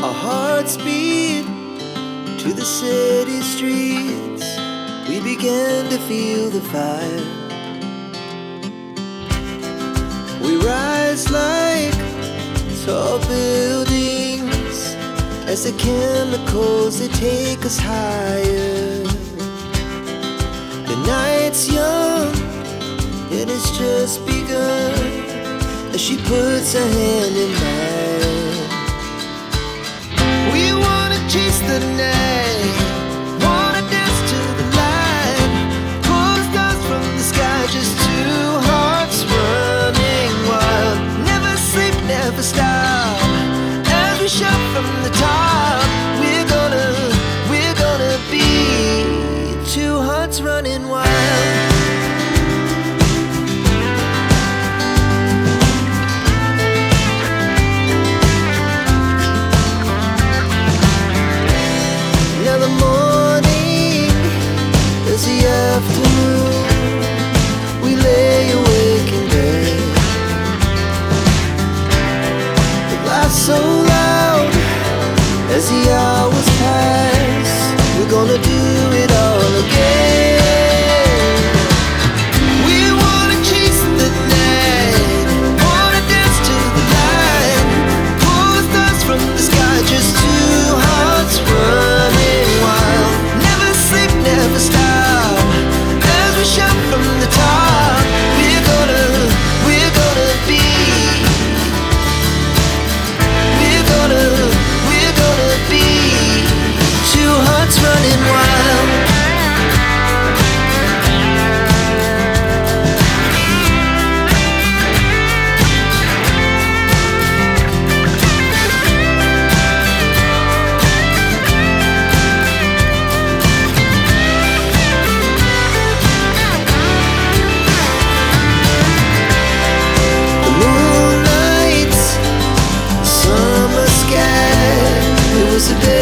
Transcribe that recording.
Our hearts beat to the city streets. We began to feel the fire. We rise like tall buildings as the chemicals, they take us higher. The night's young and it's just begun as she puts her hand in mine. We wanna chase the night, wanna dance to the light, pull the stars from the sky, just two hearts running wild. Never sleep, never stop, as we shout from the top. We're gonna be two hearts running wild. Afternoon, we lay awake in bed. The laughs so loud as the hours pass. We're gonna do it all again. We wanna chase the night, wanna dance to the light, pull the stars from the sky, just two hearts running wild. Never sleep, never stop, shout from the top. We're gonna be, we're gonna be two hearts running wild. Today